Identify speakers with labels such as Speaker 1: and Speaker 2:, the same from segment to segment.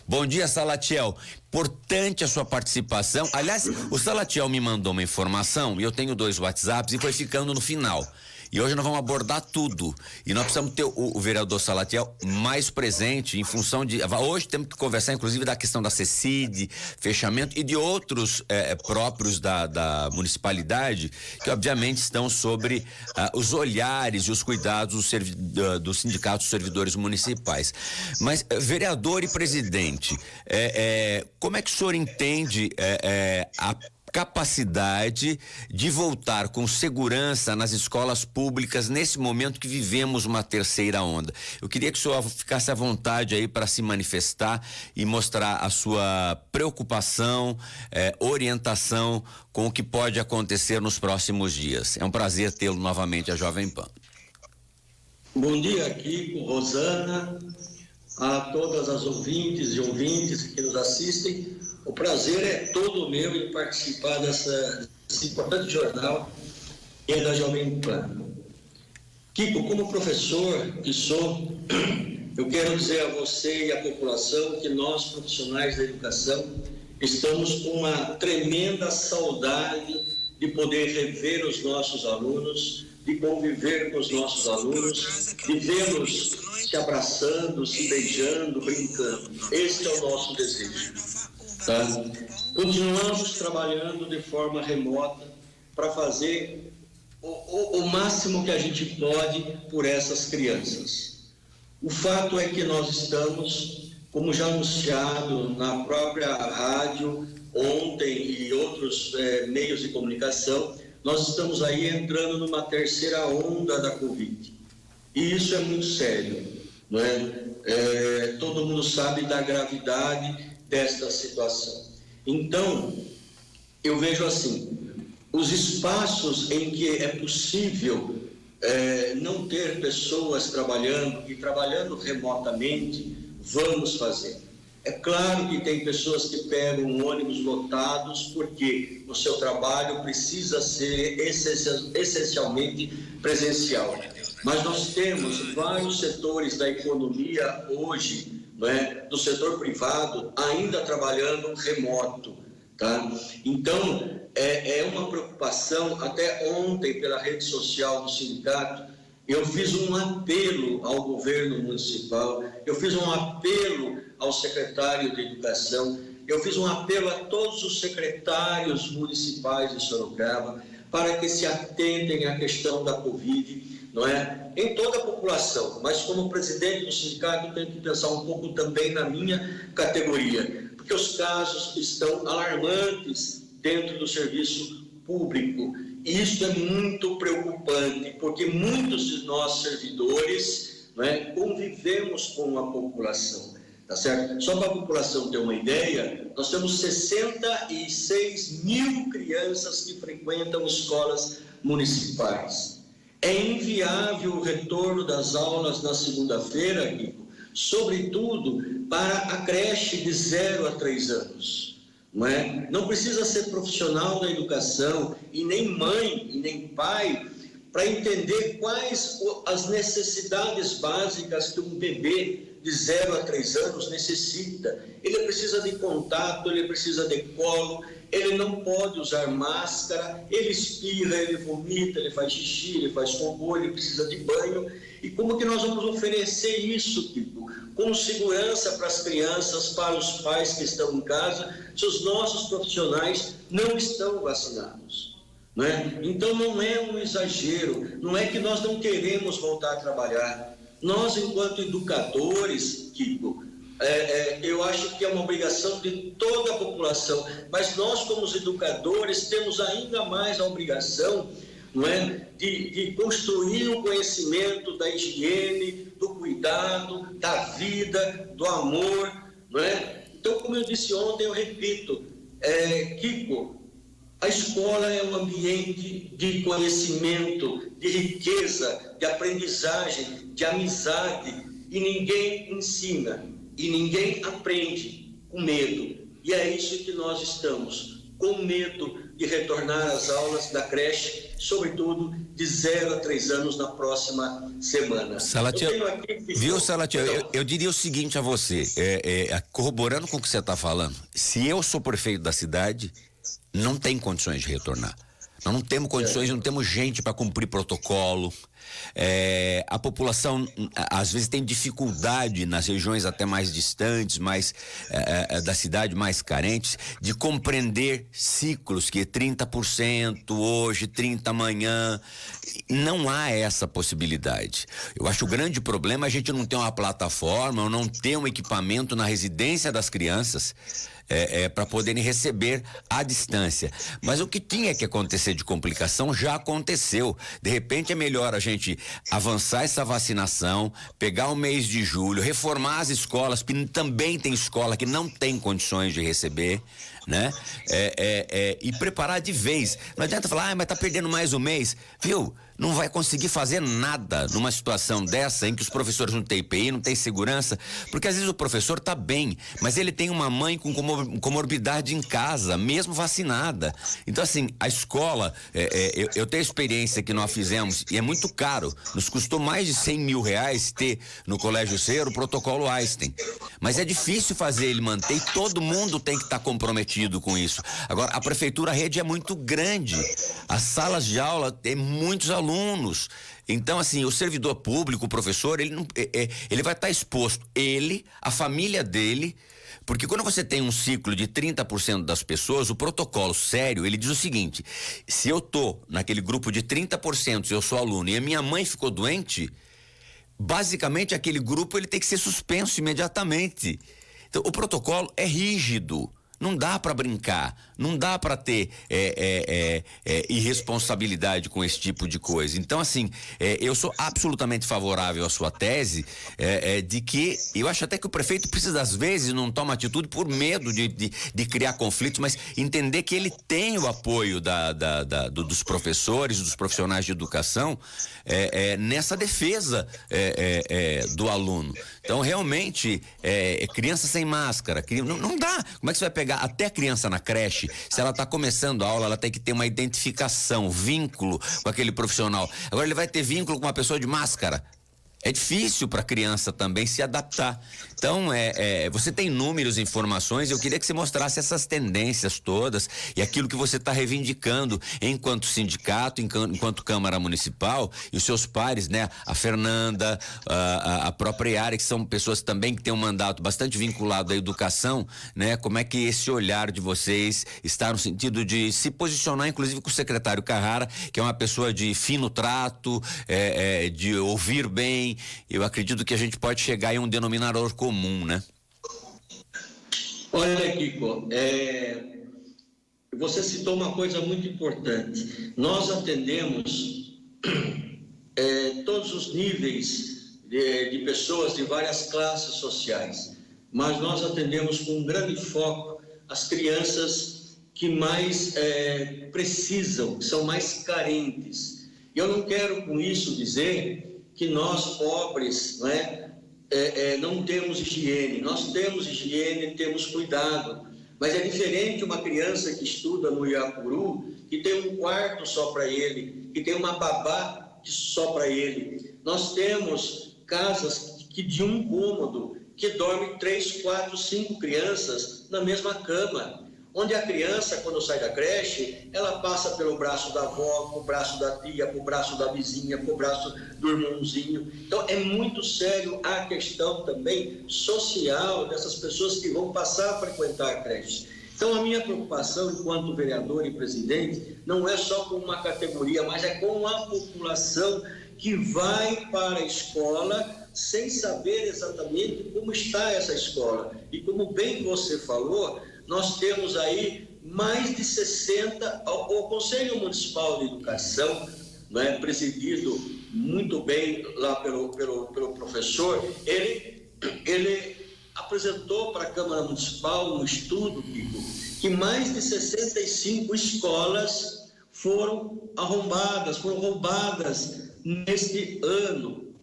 Speaker 1: Bom dia, Salatiel. Importante a sua participação. Aliás, o Salatiel me mandou uma informação e eu tenho 2 WhatsApps e foi ficando no final. E hoje nós vamos abordar tudo. E nós precisamos ter o vereador Salatiel mais presente em função de... Hoje temos que conversar, inclusive, da questão da CECID, fechamento e de outros próprios da municipalidade, que obviamente estão sobre os olhares e os cuidados do Sindicato dos Servidores Municipais. Mas, vereador e presidente, como é que o senhor entende a capacidade de voltar com segurança nas escolas públicas nesse momento que vivemos uma terceira onda? Eu queria que o senhor ficasse à vontade aí para se manifestar e mostrar a sua preocupação, orientação com o que pode acontecer nos próximos dias. É um prazer tê-lo novamente à Jovem Pan.
Speaker 2: Bom dia, Kiko, Rosana, a todas as ouvintes e ouvintes que nos assistem. O prazer é todo meu em participar desse importante jornal que é da Jovem Pan. Kiko, como professor que sou, eu quero dizer a você e à população que nós, profissionais da educação, estamos com uma tremenda saudade de poder rever os nossos alunos, de conviver com os nossos alunos, de vê-los se abraçando, se beijando, brincando. Esse é o nosso desejo. Tá? Continuamos trabalhando de forma remota para fazer o máximo que a gente pode por essas crianças. O fato é que nós estamos, como já anunciado na própria rádio ontem e outros meios de comunicação, nós estamos aí entrando numa terceira onda da Covid. E isso é muito sério, não é? Todo mundo sabe da gravidade desta situação. Então, eu vejo assim, os espaços em que é possível não ter pessoas trabalhando e trabalhando remotamente, vamos fazer. É claro que tem pessoas que pegam ônibus lotados porque o seu trabalho precisa ser essencialmente presencial. Mas nós temos vários setores da economia hoje, do setor privado, ainda trabalhando remoto, tá? Então, é uma preocupação. Até ontem, pela rede social do sindicato, eu fiz um apelo ao governo municipal, eu fiz um apelo ao secretário de Educação, eu fiz um apelo a todos os secretários municipais de Sorocaba para que se atentem à questão da Covid, não é? Em toda a população, mas como presidente do sindicato eu tenho que pensar um pouco também na minha categoria, porque os casos estão alarmantes dentro do serviço público, e isso é muito preocupante, porque muitos de nós servidores, não é, convivemos com a população, tá certo? Só para a população ter uma ideia, nós temos 66 mil crianças que frequentam escolas municipais. É inviável o retorno das aulas na segunda-feira, Kiko, sobretudo para a creche de 0 a 3 anos. Não é? Não precisa ser profissional da educação e nem mãe e nem pai para entender quais as necessidades básicas que um bebê de 0 a 3 anos necessita. Ele precisa de contato, ele precisa de colo, ele não pode usar máscara, ele espirra, ele vomita, ele faz xixi, ele faz cocô, ele precisa de banho. E como que nós vamos oferecer isso, Kiko? Com segurança para as crianças, para os pais que estão em casa, se os nossos profissionais não estão vacinados, não é? Então não é um exagero, não é que nós não queremos voltar a trabalhar. Nós, enquanto educadores, Kiko, eu acho que é uma obrigação de toda a população, mas nós, como os educadores, temos ainda mais a obrigação, não é, de construir o conhecimento da higiene, do cuidado, da vida, do amor, não é? Então, como eu disse ontem, eu repito, Kiko, a escola é um ambiente de conhecimento, de riqueza, de aprendizagem, de amizade, e ninguém ensina, e ninguém aprende com medo. E é isso que nós estamos, com medo de retornar às aulas da creche, sobretudo de 0 a 3 anos na próxima semana.
Speaker 1: Salatiel, viu, Salatiel, eu diria o seguinte a você, corroborando com o que você está falando, se eu sou prefeito da cidade, não tem condições de retornar. Nós não temos condições, não temos gente para cumprir protocolo. A população às vezes tem dificuldade nas regiões até mais distantes, da cidade, mais carentes, de compreender ciclos que 30% hoje, 30% amanhã. Não há essa possibilidade. Eu acho que o grande problema é a gente não ter uma plataforma ou não ter um equipamento na residência das crianças para poderem receber à distância. Mas o que tinha que acontecer de complicação já aconteceu. De repente é melhor a gente avançar essa vacinação, pegar o mês de julho, reformar as escolas, que também tem escola que não tem condições de receber, né? E preparar de vez. Não adianta falar, mas tá perdendo mais um mês. Viu? Não vai conseguir fazer nada numa situação dessa em que os professores não têm IPI, não têm segurança, porque às vezes o professor tá bem, mas ele tem uma mãe com comorbidade em casa, mesmo vacinada. Então assim, a escola, eu tenho a experiência que nós fizemos e é muito caro, nos custou mais de R$100 mil ter no Colégio Cero o protocolo Einstein, mas é difícil fazer ele manter e todo mundo tem que estar comprometido com isso. Agora, a prefeitura, a rede é muito grande, as salas de aula têm muitos alunos. Então, assim, o servidor público, o professor, ele vai estar exposto, a família dele, porque quando você tem um ciclo de 30% das pessoas, o protocolo sério, ele diz o seguinte: se eu tô naquele grupo de 30%, se eu sou aluno e a minha mãe ficou doente, basicamente aquele grupo ele tem que ser suspenso imediatamente. Então, o protocolo é rígido. Não dá para brincar, não dá para ter irresponsabilidade com esse tipo de coisa. Então, assim, eu sou absolutamente favorável à sua tese de que eu acho até que o prefeito precisa, às vezes, não toma atitude por medo de criar conflitos, mas entender que ele tem o apoio dos professores, dos profissionais de educação nessa defesa do aluno. Então, realmente, criança sem máscara, não dá. Como é que você vai pegar até a criança na creche? Se ela está começando a aula, ela tem que ter uma identificação, vínculo com aquele profissional. Agora ele vai ter vínculo com uma pessoa de máscara. É difícil para a criança também se adaptar. Então, você tem números, informações, eu queria que você mostrasse essas tendências todas e aquilo que você está reivindicando enquanto sindicato, enquanto Câmara Municipal e os seus pares, né? A Fernanda, a própria Yara, que são pessoas também que têm um mandato bastante vinculado à educação, né? Como é que esse olhar de vocês está no sentido de se posicionar, inclusive com o secretário Carrara, que é uma pessoa de fino trato, de ouvir bem. Eu acredito que a gente pode chegar em um denominador comum, né?
Speaker 2: Olha, Kiko, você citou uma coisa muito importante. Nós atendemos todos os níveis de pessoas de várias classes sociais, mas nós atendemos com um grande foco as crianças que mais precisam, que são mais carentes. Eu não quero com isso dizer que nós pobres, não temos higiene. Nós temos higiene, temos cuidado, mas é diferente uma criança que estuda no Iapuru, que tem um quarto só para ele, que tem uma babá só para ele. Nós temos casas que de um cômodo, que dorme 3, 4, 5 crianças na mesma cama, onde a criança, quando sai da creche, ela passa pelo braço da avó, pro braço da tia, pro braço da vizinha, pro braço do irmãozinho. Então, é muito sério a questão também social dessas pessoas que vão passar a frequentar a creche. Então, a minha preocupação, enquanto vereador e presidente, não é só com uma categoria, mas é com a população que vai para a escola sem saber exatamente como está essa escola. E como bem você falou, nós temos aí mais de 60, o Conselho Municipal de Educação, presidido muito bem lá pelo professor, ele apresentou para a Câmara Municipal um estudo, Kiko, que mais de 65 escolas foram roubadas neste ano.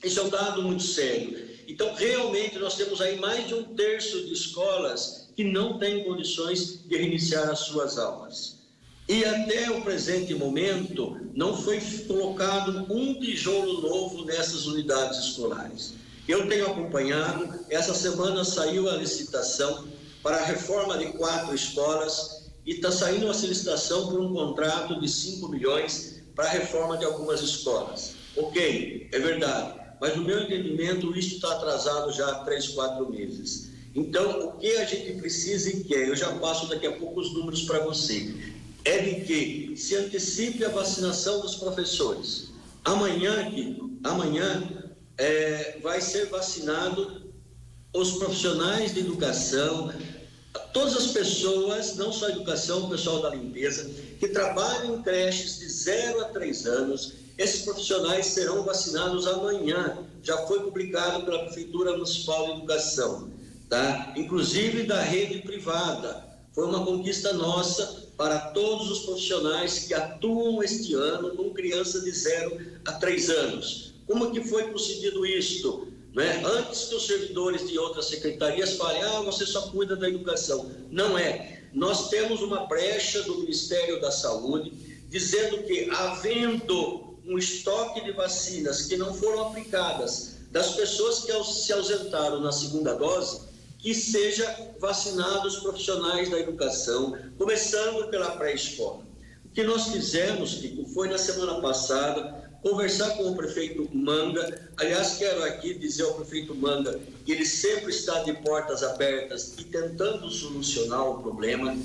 Speaker 2: Isso é um dado muito sério. Então, realmente, nós temos aí mais de 1/3 de escolas que não têm condições de reiniciar as suas aulas. E até o presente momento não foi colocado um tijolo novo nessas unidades escolares. Eu tenho acompanhado, essa semana saiu a licitação para a reforma de 4 escolas e está saindo uma licitação por um contrato de 5 milhões para a reforma de algumas escolas. Ok, é verdade, mas no meu entendimento isso está atrasado já há 3, 4 meses. Então, o que a gente precisa e quer, eu já passo daqui a pouco os números para você, é de que se antecipe a vacinação dos professores. Amanhã vai ser vacinado os profissionais de educação, todas as pessoas, não só a educação, o pessoal da limpeza, que trabalham em creches de 0 a 3 anos, esses profissionais serão vacinados amanhã. Já foi publicado pela Prefeitura Municipal de Educação, tá? Inclusive da rede privada. Foi uma conquista nossa para todos os profissionais que atuam este ano com crianças de 0 a 3 anos. Como que foi procedido isto? Né? Antes que os servidores de outras secretarias falem, você só cuida da educação. Não é. Nós temos uma brecha do Ministério da Saúde dizendo que, havendo um estoque de vacinas que não foram aplicadas das pessoas que se ausentaram na segunda dose, que seja vacinados os profissionais da educação, começando pela pré-escola. O que nós fizemos, Kiko, foi na semana passada conversar com o prefeito Manga. Aliás, quero aqui dizer ao prefeito Manga que ele sempre está de portas abertas e tentando solucionar o problema.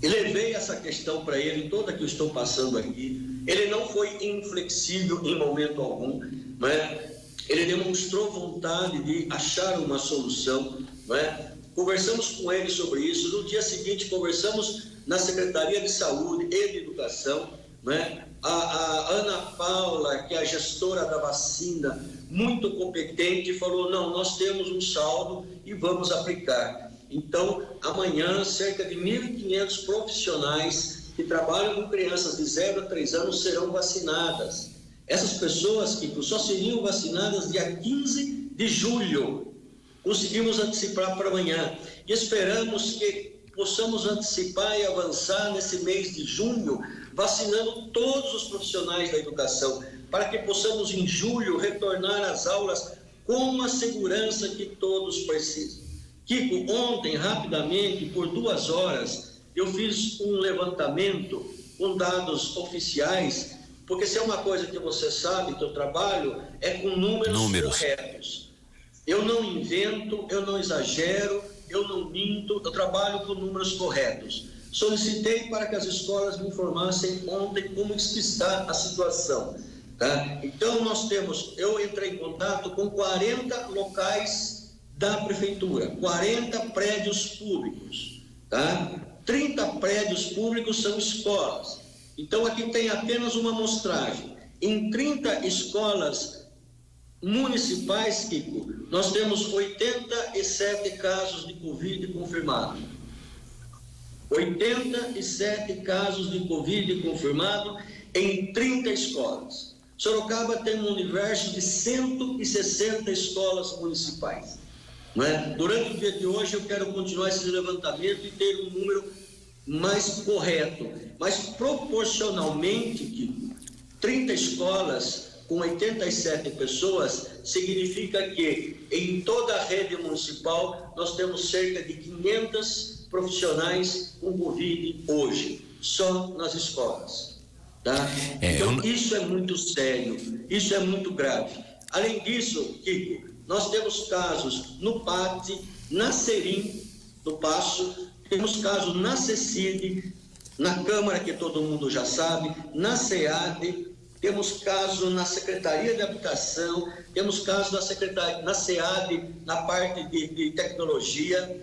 Speaker 2: E levei essa questão para ele, toda que eu estou passando aqui. Ele não foi inflexível em momento algum, né? Ele demonstrou vontade de achar uma solução, né? Conversamos com ele sobre isso. No dia seguinte, conversamos na Secretaria de Saúde e de Educação, né? A Ana Paula, que é a gestora da vacina, muito competente, falou, não, nós temos um saldo e vamos aplicar. Então, amanhã, cerca de 1.500 profissionais que trabalham com crianças de 0 a 3 anos serão vacinadas. Essas pessoas que só seriam vacinadas dia 15 de julho. Conseguimos antecipar para amanhã. E esperamos que possamos antecipar e avançar nesse mês de junho, vacinando todos os profissionais da educação, para que possamos, em julho, retornar às aulas com a segurança que todos precisam. Kiko, ontem, rapidamente, por 2 horas, eu fiz um levantamento com dados oficiais, porque se é uma coisa que você sabe, que eu trabalho, é com números corretos. Eu não invento, eu não exagero, eu não minto, eu trabalho com números corretos. Solicitei para que as escolas me informassem ontem como está a situação, tá? Então eu entrei em contato com 40 locais da prefeitura, 40 prédios públicos, tá? 30 prédios públicos são escolas. Então aqui tem apenas uma amostragem. Em 30 escolas municipais, Kiko, nós temos 87 casos de Covid confirmados. 87 casos de Covid confirmado em 30 escolas. Sorocaba tem um universo de 160 escolas municipais. Não é? Durante o dia de hoje eu quero continuar esse levantamento e ter um número mais correto. Mas proporcionalmente, que 30 escolas com 87 pessoas significa que em toda a rede municipal nós temos cerca de 500 profissionais com Covid hoje, só nas escolas. Tá? Então, isso é muito sério, isso é muito grave. Além disso, Kiko, nós temos casos no PAT, na Serim, do Passo, temos casos na CECID, na Câmara, que todo mundo já sabe, na SEAD, temos casos na Secretaria de Habitação, temos casos na SEAD, na parte de tecnologia,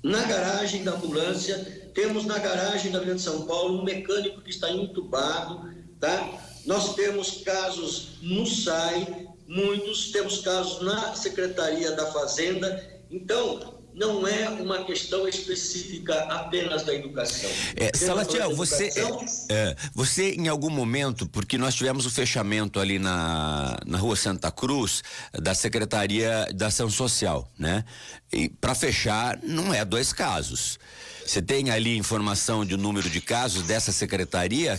Speaker 2: na garagem da ambulância, temos na garagem da Avenida de São Paulo um mecânico que está entubado, tá? Nós temos casos no SAI, muitos, temos casos na Secretaria da Fazenda. Então, não é uma questão específica apenas da educação.
Speaker 1: Salatiel, você em algum momento, porque nós tivemos o fechamento ali na Rua Santa Cruz da Secretaria da Ação Social, né? E para fechar, não é 2 casos. Você tem ali informação de número de casos dessa secretaria?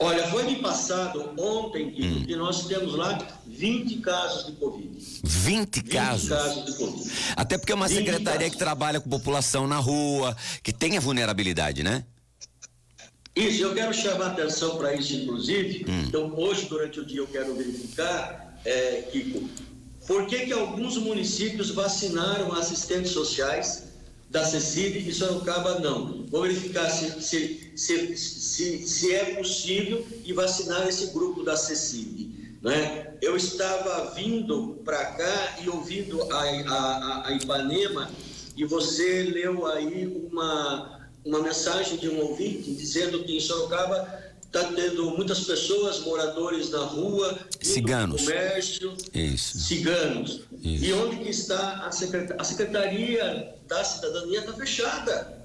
Speaker 2: Olha, foi me passado ontem que nós temos lá 20 casos de Covid.
Speaker 1: 20 casos?
Speaker 2: 20 casos de Covid.
Speaker 1: Até porque é uma secretaria que trabalha com população na rua, que tem a vulnerabilidade, né?
Speaker 2: Isso, eu quero chamar a atenção para isso, inclusive. Então, hoje, durante o dia, eu quero verificar, Kiko, por que alguns municípios vacinaram assistentes sociais da CECID e Sorocaba não. Vou verificar se é possível e vacinar esse grupo da CECID, né? Eu estava vindo para cá e ouvindo a Ipanema, e você leu aí uma mensagem de um ouvinte dizendo que em Sorocaba está tendo muitas pessoas, moradores na rua,
Speaker 1: ciganos,
Speaker 2: comércio,
Speaker 1: isso,
Speaker 2: ciganos.
Speaker 1: Isso.
Speaker 2: E onde que está a Secretaria da Cidadania? Está fechada.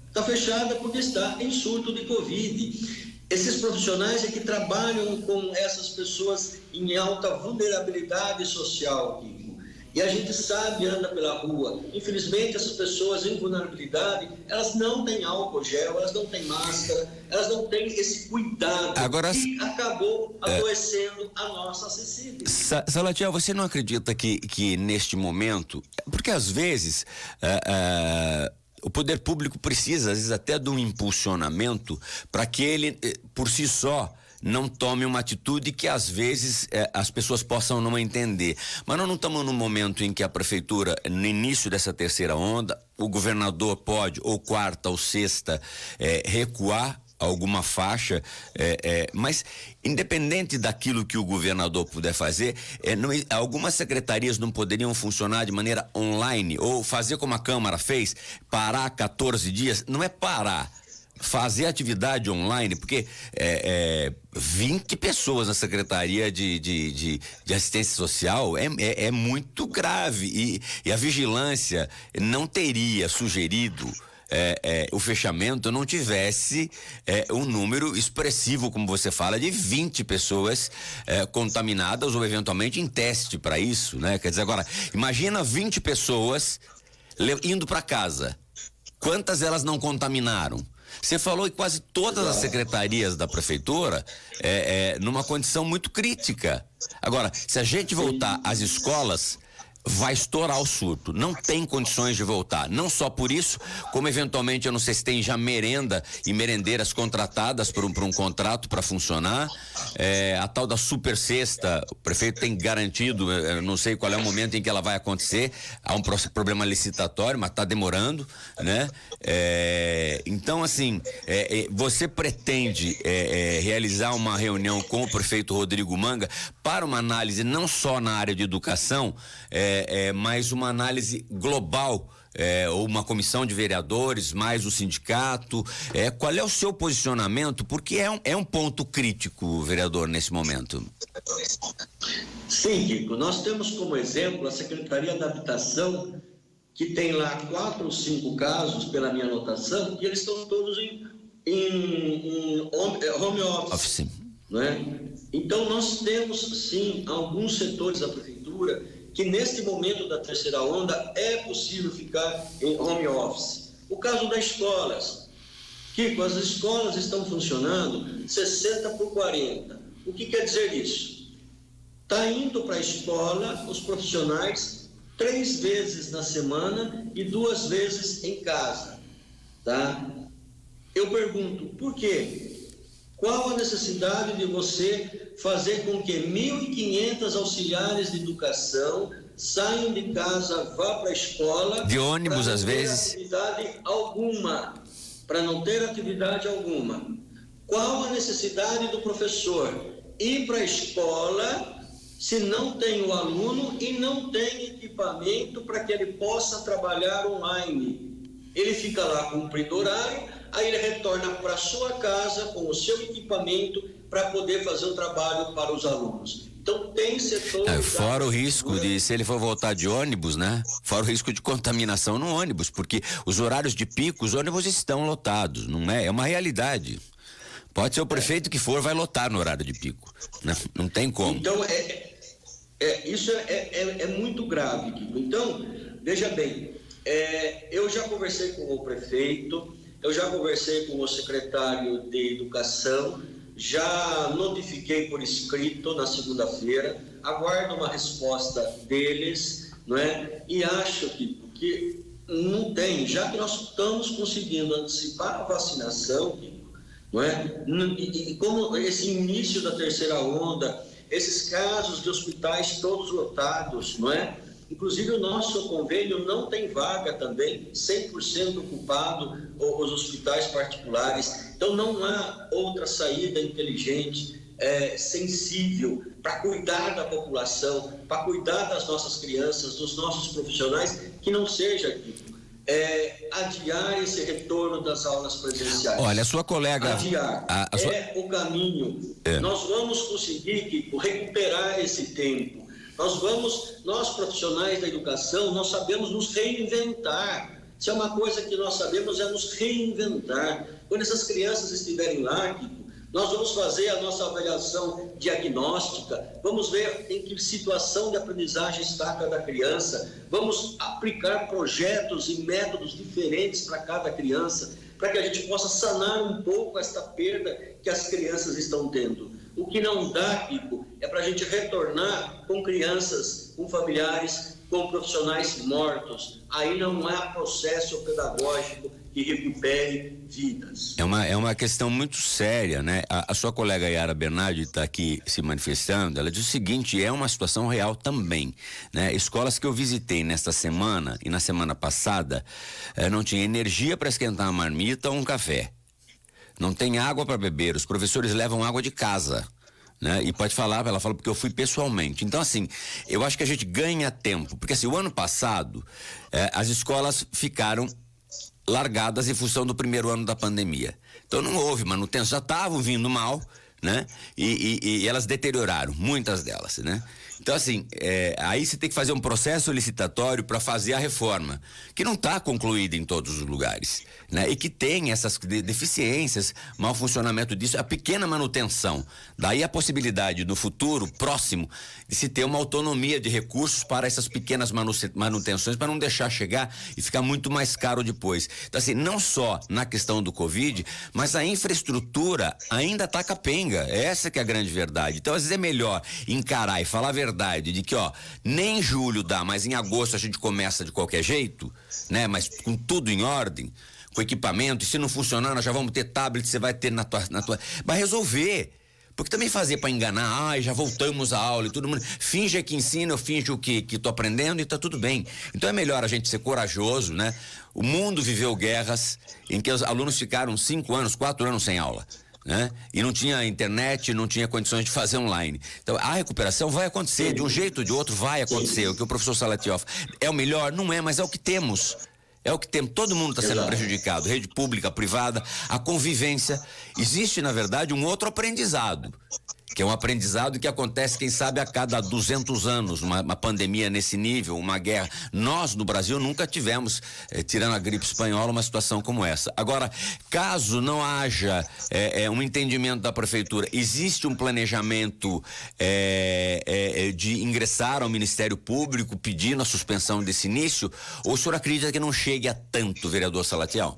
Speaker 2: Está fechada porque está em surto de Covid. Esses profissionais é que trabalham com essas pessoas em alta vulnerabilidade social, Kiko. E a gente sabe, anda pela rua. Infelizmente, essas pessoas em vulnerabilidade, elas não têm álcool gel, elas não têm máscara, elas não têm esse cuidado.
Speaker 1: Agora,
Speaker 2: que acabou adoecendo a nossa acessível.
Speaker 1: Salatiel, você não acredita que neste momento, porque às vezes o poder público precisa, às vezes, até de um impulsionamento para que ele, por si só, não tome uma atitude que às vezes as pessoas possam não entender. Mas nós não estamos num momento em que a prefeitura, no início dessa terceira onda, o governador pode, ou quarta ou sexta, recuar alguma faixa, mas independente daquilo que o governador puder fazer, algumas secretarias não poderiam funcionar de maneira online, ou fazer como a Câmara fez, parar 14 dias, não é parar, fazer atividade online, porque 20 pessoas na Secretaria de Assistência Social é muito grave, e a vigilância não teria sugerido o fechamento não tivesse um número expressivo, como você fala, de 20 pessoas contaminadas ou eventualmente em teste para isso, né? Quer dizer, agora, imagina 20 pessoas indo para casa. Quantas elas não contaminaram? Você falou que quase todas as secretarias da prefeitura numa condição muito crítica. Agora, se a gente voltar às escolas, vai estourar o surto, não tem condições de voltar, não só por isso, como eventualmente, eu não sei se tem já merenda e merendeiras contratadas por um contrato para funcionar, a tal da super cesta, o prefeito tem garantido, não sei qual é o momento em que ela vai acontecer, há um problema licitatório, mas está demorando, né? Então, assim, você pretende realizar uma reunião com o prefeito Rodrigo Manga para uma análise não só na área de educação, mais uma análise global, ou uma comissão de vereadores, mais o sindicato, qual é o seu posicionamento? Porque é um ponto crítico, vereador, nesse momento.
Speaker 2: Sim, Kiko, nós temos como exemplo a Secretaria da Habitação, que tem lá 4 ou 5 casos, pela minha anotação, e eles estão todos em home office. Né? Então, nós temos, sim, alguns setores da prefeitura que neste momento da terceira onda é possível ficar em home office. O caso das escolas. Kiko, as escolas estão funcionando 60/40. O que quer dizer isso? Está indo para a escola os profissionais 3 vezes na semana e 2 vezes em casa. Tá? Eu pergunto, por quê? Qual a necessidade de você fazer com que 1.500 auxiliares de educação saiam de casa, vá para a escola...
Speaker 1: De ônibus, às vezes.
Speaker 2: Para não ter atividade alguma. Qual a necessidade do professor ir para a escola se não tem o aluno e não tem equipamento para que ele possa trabalhar online? Ele fica lá cumprindo horário, aí ele retorna para sua casa com o seu equipamento para poder fazer o trabalho para os alunos. Então tem setores...
Speaker 1: Fora o risco de, se ele for voltar de ônibus, né? Fora o risco de contaminação no ônibus, porque os horários de pico, os ônibus estão lotados, não é? É uma realidade. Pode ser o prefeito que for, vai lotar no horário de pico. Não tem como.
Speaker 2: Então, isso é muito grave, Kiko. Então, veja bem, eu já conversei com o prefeito, eu já conversei com o secretário de Educação, já notifiquei por escrito na segunda-feira, aguardo uma resposta deles, não é? E acho que não tem, já que nós estamos conseguindo antecipar a vacinação, não é? E como esse início da terceira onda, esses casos de hospitais todos lotados, não é? Inclusive o nosso convênio não tem vaga também, 100% ocupado os hospitais particulares. Então não há outra saída inteligente, sensível, para cuidar da população, para cuidar das nossas crianças, dos nossos profissionais, que não seja adiar esse retorno das aulas presenciais.
Speaker 1: Olha, a sua colega...
Speaker 2: Adiar o caminho. Nós vamos conseguir, Kiko, recuperar esse tempo. Nós profissionais da educação, nós sabemos nos reinventar. Se é uma coisa que nós sabemos, é nos reinventar. Quando essas crianças estiverem lá, Kiko, nós vamos fazer a nossa avaliação diagnóstica, vamos ver em que situação de aprendizagem está cada criança, vamos aplicar projetos e métodos diferentes para cada criança, para que a gente possa sanar um pouco esta perda que as crianças estão tendo. O que não dá, Kiko, é para a gente retornar com crianças, com familiares, com profissionais mortos. Aí não há processo pedagógico que recupere vidas.
Speaker 1: É uma questão muito séria, né? A sua colega Yara Bernardi está aqui se manifestando. Ela diz o seguinte: é uma situação real também, né? Escolas que eu visitei nesta semana e na semana passada não tinha energia para esquentar uma marmita ou um café. Não tem água para beber, os professores levam água de casa, né? E pode falar, ela fala porque eu fui pessoalmente. Então, assim, eu acho que a gente ganha tempo, porque assim, o ano passado as escolas ficaram largadas em função do primeiro ano da pandemia. Então não houve manutenção, já estavam vindo mal, né? E elas deterioraram, muitas delas, né? Então, assim, aí você tem que fazer um processo licitatório para fazer a reforma, que não está concluída em todos os lugares, né? E que tem essas deficiências, mau funcionamento disso, a pequena manutenção. Daí a possibilidade, no futuro próximo, de se ter uma autonomia de recursos para essas pequenas manutenções, para não deixar chegar e ficar muito mais caro depois. Então, assim, não só na questão do Covid, mas a infraestrutura ainda está capenga. Essa que é a grande verdade. Então, às vezes é melhor encarar e falar a verdade de que, nem em julho dá, mas em agosto a gente começa de qualquer jeito, né? Mas com tudo em ordem, com equipamento, e se não funcionar, nós já vamos ter tablet, você vai ter na tua... Vai resolver. Porque também fazer para enganar, já voltamos à aula e todo mundo finge que ensina, eu finjo que tô aprendendo e tá tudo bem. Então é melhor a gente ser corajoso, né? O mundo viveu guerras em que os alunos ficaram 5 anos, 4 anos sem aula, né? E não tinha internet, não tinha condições de fazer online. Então a recuperação vai acontecer, de um jeito ou de outro vai acontecer. O que o professor Salatiel é o melhor? Não é, mas é o que temos. É o que temos, todo mundo está sendo prejudicado, rede pública, privada, a convivência. Existe, na verdade, um outro aprendizado, que é um aprendizado que acontece, quem sabe, a cada 200 anos, uma pandemia nesse nível, uma guerra. Nós, no Brasil, nunca tivemos, tirando a gripe espanhola, uma situação como essa. Agora, caso não haja um entendimento da prefeitura, existe um planejamento de ingressar ao Ministério Público pedindo a suspensão desse início, ou o senhor acredita que não chegue a tanto, vereador Salatiel?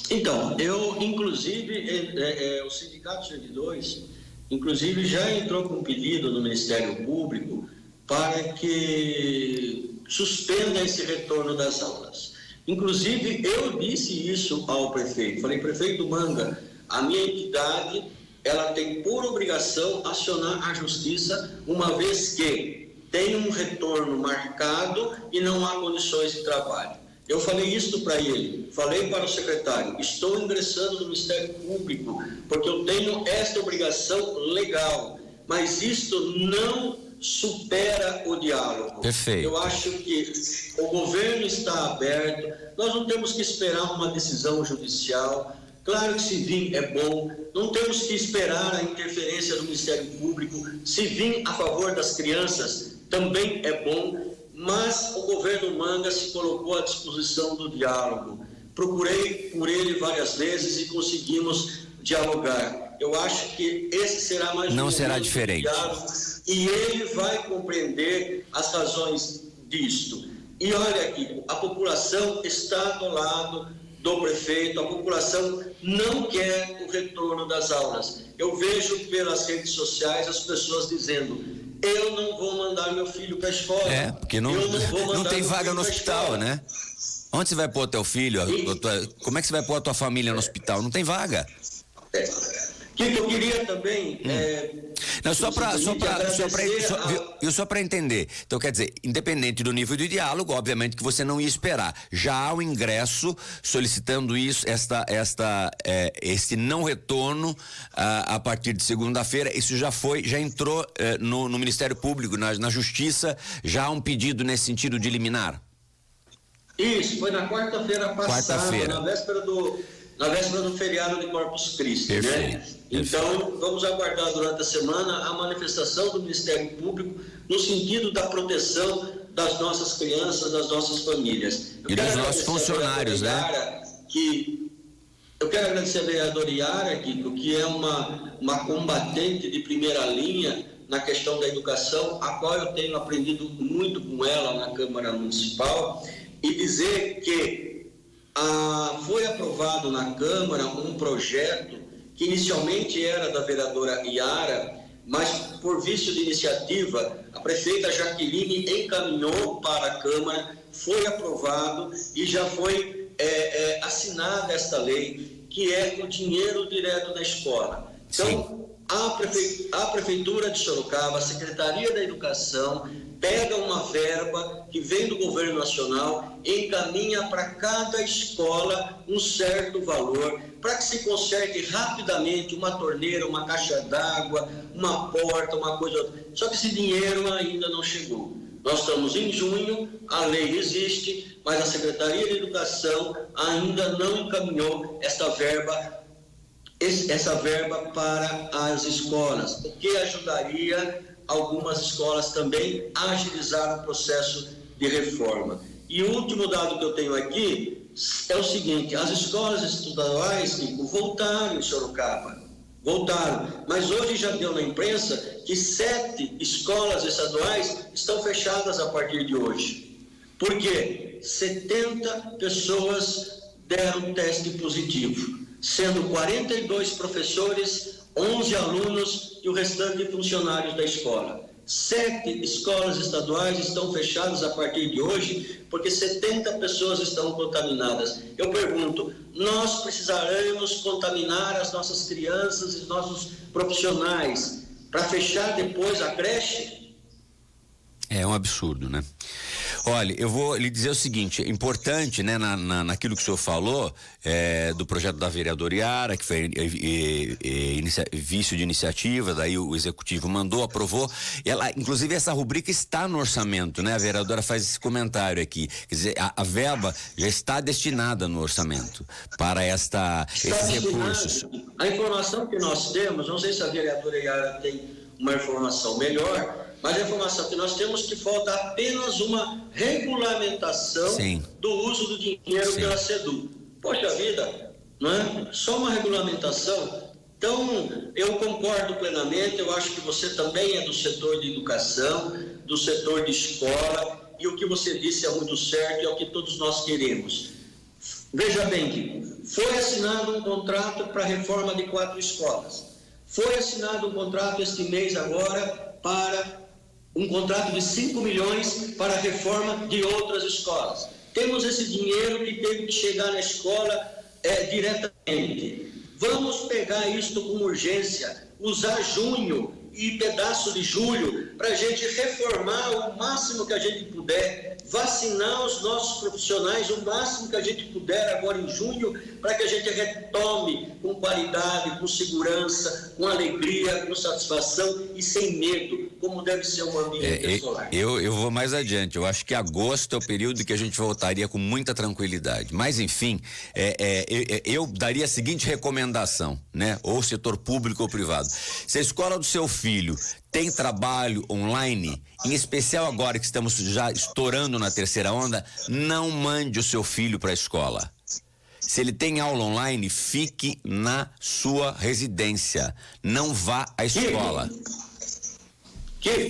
Speaker 2: Então, eu, inclusive, o Sindicato dos Servidores, inclusive, já entrou com um pedido no Ministério Público para que suspenda esse retorno das aulas. Inclusive, eu disse isso ao prefeito. Falei, prefeito Manga, a minha entidade, ela tem por obrigação acionar a justiça, uma vez que tem um retorno marcado e não há condições de trabalho. Eu falei isso para ele, falei para o secretário, estou ingressando no Ministério Público, porque eu tenho esta obrigação legal, mas isto não supera o diálogo.
Speaker 1: Perfeito.
Speaker 2: Eu acho que o governo está aberto, nós não temos que esperar uma decisão judicial, Claro que se vir é bom, não temos que esperar a interferência do Ministério Público. Se vir a favor das crianças, também é bom, mas o governo Manga se colocou à disposição do diálogo. Procurei por ele várias vezes e conseguimos dialogar. Eu acho que esse será mais
Speaker 1: não será diferente.
Speaker 2: Diálogo, e ele vai compreender as razões disto. E olha aqui, a população está do lado do prefeito, a população não quer o retorno das aulas. Eu vejo pelas redes sociais as pessoas dizendo: eu não vou mandar meu filho para a escola.
Speaker 1: Porque não tem vaga no hospital, né? Onde você vai pôr teu filho? Como é que você vai pôr a tua família no hospital? Não tem vaga.
Speaker 2: O que eu queria também
Speaker 1: não, só para entender. Então, quer dizer, independente do nível de diálogo, obviamente que você não ia esperar. Já há um ingresso solicitando isso, esse não retorno a partir de segunda-feira. Isso já entrou no Ministério Público, na Justiça, já há um pedido nesse sentido de liminar?
Speaker 2: Isso, foi na quarta-feira passada, na véspera do feriado de Corpus Christi, né? Então, vamos aguardar durante a semana a manifestação do Ministério Público no sentido da proteção das nossas crianças, das nossas famílias.
Speaker 1: E dos nossos funcionários, né?
Speaker 2: Eu quero agradecer a vereadora Yara, Kiko, que é uma combatente de primeira linha na questão da educação, a qual eu tenho aprendido muito com ela na Câmara Municipal, e dizer que foi aprovado na Câmara um projeto que inicialmente era da vereadora Yara, mas por vício de iniciativa, a prefeita Jaqueline encaminhou para a Câmara, foi aprovado e já foi assinada esta lei, que é o dinheiro direto da escola. Então, a Prefeitura de Sorocaba, a Secretaria da Educação, pega uma verba que vem do governo nacional, encaminha para cada escola um certo valor, para que se conserte rapidamente uma torneira, uma caixa d'água, uma porta, uma coisa. Só que esse dinheiro ainda não chegou. Nós estamos em junho, a lei existe, mas a Secretaria de Educação ainda não encaminhou essa verba para as escolas, o que ajudaria algumas escolas também a agilizar o processo de reforma. E o último dado que eu tenho aqui é o seguinte: as escolas estaduais, Nico, voltaram em Sorocaba, mas hoje já deu na imprensa que 7 escolas estaduais estão fechadas a partir de hoje. Por quê? 70 pessoas deram teste positivo, sendo 42 professores, 11 alunos e o restante de funcionários da escola. 7 escolas estaduais estão fechadas a partir de hoje, porque 70 pessoas estão contaminadas. Eu pergunto, nós precisaremos contaminar as nossas crianças e nossos profissionais para fechar depois a creche?
Speaker 1: É um absurdo, né? Olha, eu vou lhe dizer o seguinte: é importante, né, naquilo que o senhor falou, do projeto da vereadora Yara, que foi vício de iniciativa, daí o executivo mandou, aprovou. Inclusive, essa rubrica está no orçamento, né? A vereadora faz esse comentário aqui. Quer dizer, a verba já está destinada no orçamento para esses recursos.
Speaker 2: A informação que nós temos, não sei se a vereadora Yara tem uma informação melhor, mas a informação que nós temos que falta apenas uma regulamentação do uso do dinheiro pela SEDU. Poxa vida, não é? Só uma regulamentação. Então, eu concordo plenamente, eu acho que você também é do setor de educação, do setor de escola, e o que você disse é muito certo e é o que todos nós queremos. Veja bem, Kiko, foi assinado um contrato para a reforma de 4 escolas. Foi assinado um contrato este mês agora para um contrato de 5 milhões para a reforma de outras escolas. Temos esse dinheiro que teve que chegar na escola diretamente. Vamos pegar isto com urgência, usar junho e pedaço de julho para a gente reformar o máximo que a gente puder, vacinar os nossos profissionais o máximo que a gente puder agora em junho, para que a gente retome com qualidade, com segurança, com alegria, com satisfação e sem medo. como deve ser um ambiente escolar.
Speaker 1: Eu vou mais adiante. Eu acho que agosto é o período que a gente voltaria com muita tranquilidade. Mas, enfim, eu daria a seguinte recomendação, né? Ou setor público ou privado. Se a escola do seu filho tem trabalho online, em especial agora que estamos já estourando na terceira onda, não mande o seu filho para a escola. Se ele tem aula online, fique na sua residência. Não vá à escola.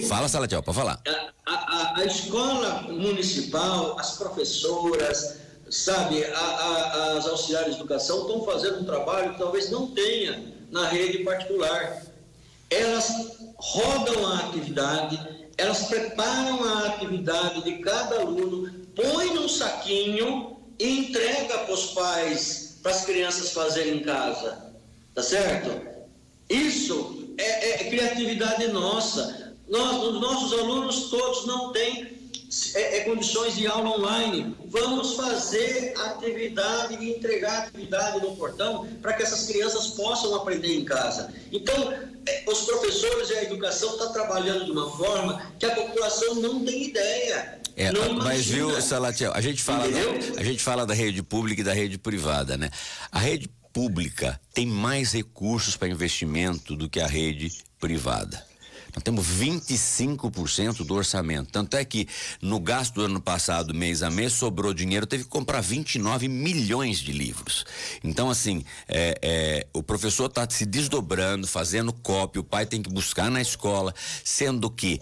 Speaker 1: Fala, Salatiel, pode falar.
Speaker 2: A escola municipal, as professoras, sabe, as auxiliares de educação estão fazendo um trabalho que talvez não tenha na rede particular. Elas rodam a atividade, elas preparam a atividade de cada aluno, põe num saquinho e entrega para os pais, para as crianças fazerem em casa, tá certo? Isso é criatividade nossa. Os nossos alunos todos não têm condições de aula online. Vamos fazer atividade e entregar atividade no portão para que essas crianças possam aprender em casa. Então, os professores e a educação estão trabalhando de uma forma que a população não tem ideia.
Speaker 1: Mas viu, Salatiel, a gente fala da rede pública e da rede privada, né? A rede pública tem mais recursos para investimento do que a rede privada. Nós temos 25% do orçamento. Tanto é que no gasto do ano passado, mês a mês, sobrou dinheiro, teve que comprar 29 milhões de livros. Então, assim, o professor está se desdobrando, fazendo cópia, o pai tem que buscar na escola, sendo que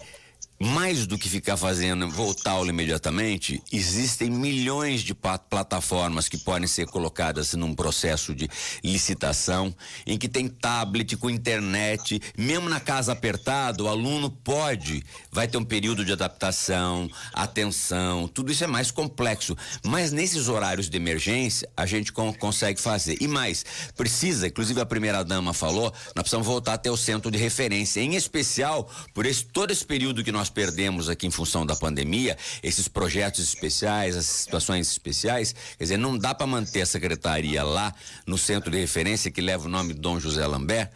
Speaker 1: mais do que ficar fazendo, voltar aula imediatamente, existem milhões de plataformas que podem ser colocadas num processo de licitação, em que tem tablet com internet, mesmo na casa apertada, o aluno vai ter um período de adaptação, atenção, tudo isso é mais complexo, mas nesses horários de emergência a gente consegue fazer. E mais, inclusive a primeira-dama falou, nós precisamos voltar até o centro de referência, em especial por todo esse período que nós perdemos aqui em função da pandemia, esses projetos especiais, as situações especiais, quer dizer, não dá para manter a secretaria lá no centro de referência que leva o nome de Dom José Lambert,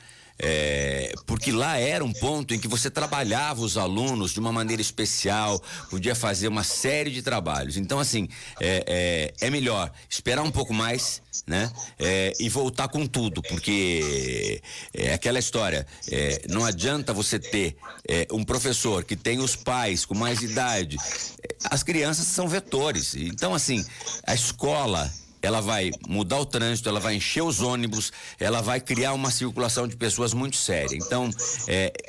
Speaker 1: porque lá era um ponto em que você trabalhava os alunos de uma maneira especial, podia fazer uma série de trabalhos. Então, assim, é melhor esperar um pouco mais, né? E voltar com tudo, porque é aquela história, não adianta você ter um professor que tem os pais com mais idade, as crianças são vetores. Então, assim, a escola, ela vai mudar o trânsito, ela vai encher os ônibus, ela vai criar uma circulação de pessoas muito séria. Então,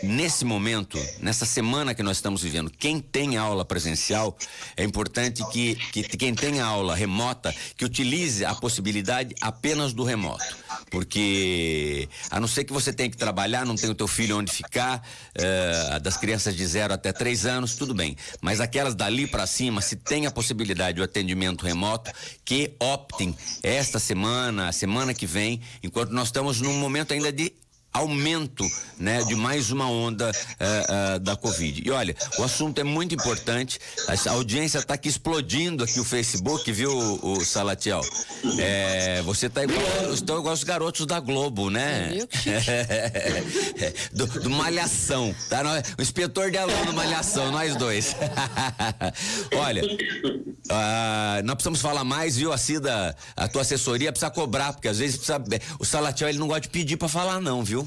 Speaker 1: nesse momento, nessa semana que nós estamos vivendo, quem tem aula presencial, é importante que quem tem aula remota, que utilize a possibilidade apenas do remoto. Porque, a não ser que você tenha que trabalhar, não tem o teu filho onde ficar, das crianças de 0 até 3 anos, tudo bem. Mas aquelas dali para cima, se tem a possibilidade do atendimento remoto, que optem esta semana, a semana que vem, enquanto nós estamos num momento ainda de aumento, né, de mais uma onda da Covid. E olha, o assunto é muito importante, a audiência está aqui explodindo aqui o Facebook, viu, o Salatiel? Você está igual os garotos da Globo, né? Do Malhação, tá? O inspetor de aluno Malhação, nós dois. Olha, nós precisamos falar mais, viu, a Cida, a tua assessoria precisa cobrar, porque às vezes o Salatiel, ele não gosta de pedir para falar não, viu?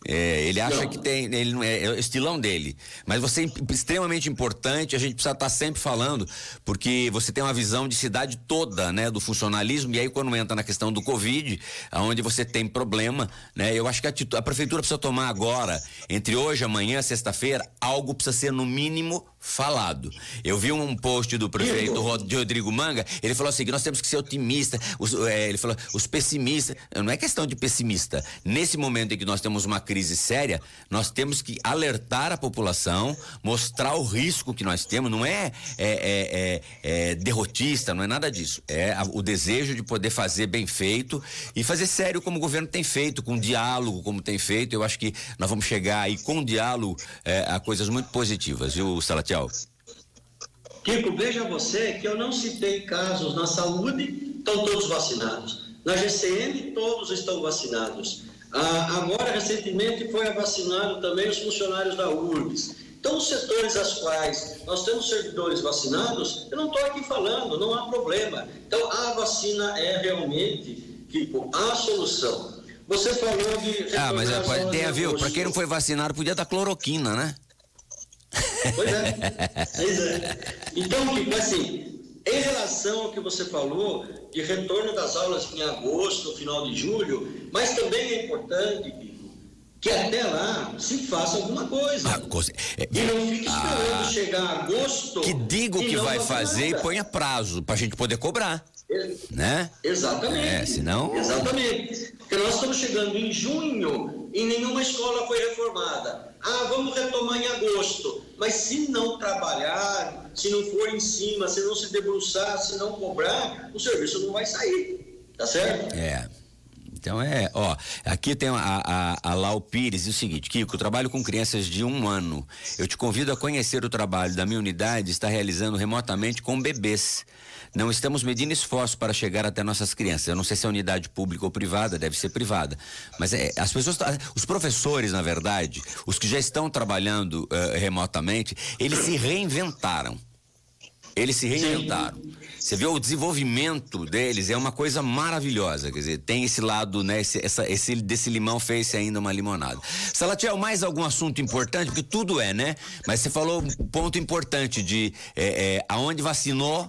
Speaker 1: Ele acha que ele não é o estilão dele, mas você é extremamente importante, a gente precisa estar sempre falando, porque você tem uma visão de cidade toda, né, do funcionalismo, e aí quando entra na questão do Covid, aonde você tem problema, né, eu acho que a prefeitura precisa tomar agora, entre hoje, amanhã, sexta-feira, algo precisa ser no mínimo falado. Eu vi um post do prefeito Rodrigo Manga, ele falou assim, que nós temos que ser otimistas, ele falou, os pessimistas, não é questão de pessimista, nesse momento em que nós temos uma crise séria, nós temos que alertar a população, mostrar o risco que nós temos, não é derrotista, não é nada disso, é o desejo de poder fazer bem feito e fazer sério como o governo tem feito, com diálogo como tem feito. Eu acho que nós vamos chegar aí com diálogo a coisas muito positivas, viu, Salatiel?
Speaker 2: Kiko, veja você que eu não citei casos na saúde, estão todos vacinados. Na GCM, todos estão vacinados. Agora, recentemente, foi vacinado também os funcionários da URBS. Então, os setores aos quais nós temos servidores vacinados, eu não estou aqui falando, não há problema. Então, a vacina é realmente, Kiko, a solução. Você falou de...
Speaker 1: mas tem a ver, para quem não foi vacinado, podia dar cloroquina, né?
Speaker 2: Pois é. Então, Kiko, assim, em relação ao que você falou de retorno das aulas em agosto, no final de julho, mas também é importante, Kiko, que até lá se faça alguma coisa. E não fique esperando chegar a agosto.
Speaker 1: Que diga o que vai fazer
Speaker 2: nada.
Speaker 1: E ponha prazo para a gente poder cobrar. Né?
Speaker 2: Exatamente.
Speaker 1: Senão...
Speaker 2: Exatamente. Porque nós estamos chegando em junho e nenhuma escola foi reformada. Vamos retomar em agosto. Mas se não trabalhar, se não for em cima, se não se debruçar, se não cobrar, o serviço não vai sair. Tá certo?
Speaker 1: Então aqui tem a Lau Pires, e o seguinte: Kiko, eu trabalho com crianças de 1 ano. Eu te convido a conhecer o trabalho da minha unidade, está realizando remotamente com bebês. Não estamos medindo esforço para chegar até nossas crianças. Eu não sei se é unidade pública ou privada, deve ser privada. Mas as pessoas, os professores, na verdade, os que já estão trabalhando remotamente, eles se reinventaram. Você vê o desenvolvimento deles, é uma coisa maravilhosa. Quer dizer, tem esse lado, né? Desse limão fez-se ainda uma limonada. Salatiel, mais algum assunto importante? Porque tudo né? Mas você falou um ponto importante de aonde vacinou,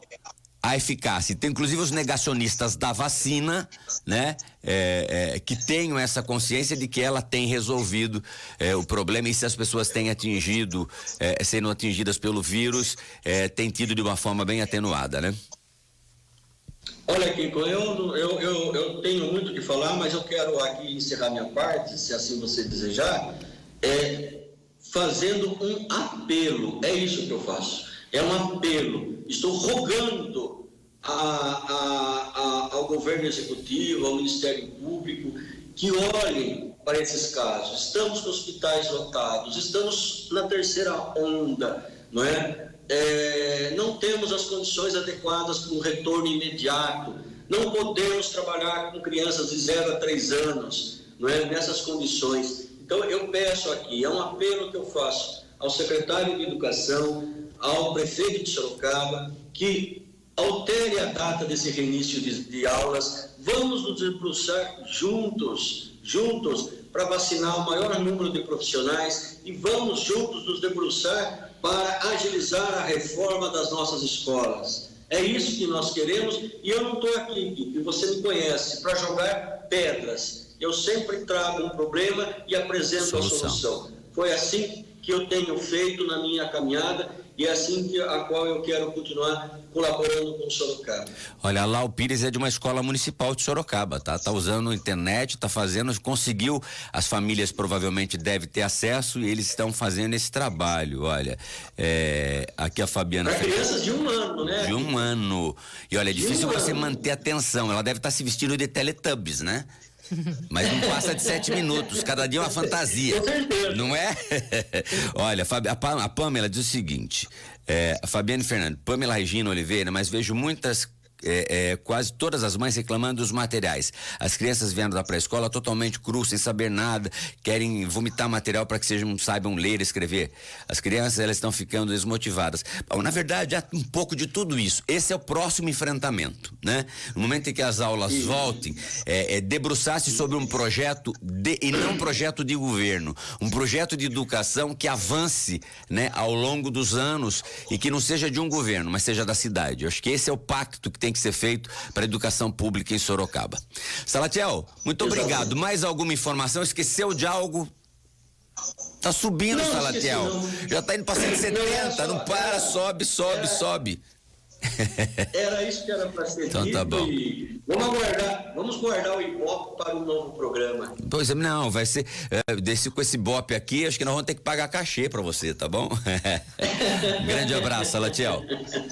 Speaker 1: a eficácia. Tem inclusive os negacionistas da vacina, né? Que tenham essa consciência de que ela tem resolvido o problema, e se as pessoas têm sendo atingidas pelo vírus, tem tido de uma forma bem atenuada, né?
Speaker 2: Olha, Kiko, eu tenho muito que falar, mas eu quero aqui encerrar minha parte, se assim você desejar, fazendo um apelo. É isso que eu faço. É um apelo. Estou rogando ao governo executivo, ao Ministério Público, que olhem para esses casos. Estamos com hospitais lotados, estamos na terceira onda, não é? Não temos as condições adequadas para um retorno imediato. Não podemos trabalhar com crianças de 0 a 3 anos, não é? Nessas condições. Então, eu peço aqui, é um apelo que eu faço ao secretário de Educação, ao prefeito de Sorocaba, que altere a data desse reinício de aulas. Vamos nos debruçar juntos, para vacinar o maior número de profissionais, e vamos juntos nos debruçar para agilizar a reforma das nossas escolas. É isso que nós queremos, e eu não estou aqui, que você me conhece, para jogar pedras. Eu sempre trago um problema e apresento a solução. Foi assim que eu tenho feito na minha caminhada, e é assim a qual eu quero continuar colaborando com Sorocaba.
Speaker 1: Olha, a Lau Pires é de uma escola municipal de Sorocaba, tá? Tá usando a internet, conseguiu, as famílias provavelmente devem ter acesso, e eles estão fazendo esse trabalho. Olha, aqui a Fabiana...
Speaker 2: Para crianças de 1 ano, né?
Speaker 1: De 1 ano. E olha, é difícil você manter a atenção. Ela deve estar se vestindo de Teletubbies, né? Mas não passa de 7 minutos, cada dia é uma fantasia, não é? Olha, a Pamela diz o seguinte, a Fabiane Fernandes, Pamela Regina Oliveira, mas vejo muitas, quase todas as mães reclamando dos materiais. As crianças vieram da pré-escola totalmente cruas, sem saber nada, querem vomitar material para que saibam ler e escrever. As crianças, elas estão ficando desmotivadas. Bom, na verdade, há um pouco de tudo isso. Esse é o próximo enfrentamento, né? No momento em que as aulas voltem, debruçar-se sobre um projeto e não um projeto de governo, um projeto de educação que avance, né, ao longo dos anos, e que não seja de um governo, mas seja da cidade. Eu acho que esse é o pacto que tem que ser feito para a educação pública em Sorocaba. Salatiel, muito obrigado. Mais alguma informação? Esqueceu de algo? Tá subindo, não, Salatiel. Já tá indo para 170, não para, sobe.
Speaker 2: Era isso que era para ser
Speaker 1: então,
Speaker 2: dito.
Speaker 1: Tá bom.
Speaker 2: Vamos guardar o Ibope para um novo programa.
Speaker 1: Pois é, não, vai ser com esse Ibope aqui, acho que nós vamos ter que pagar cachê para você, tá bom? Grande abraço, Salatiel.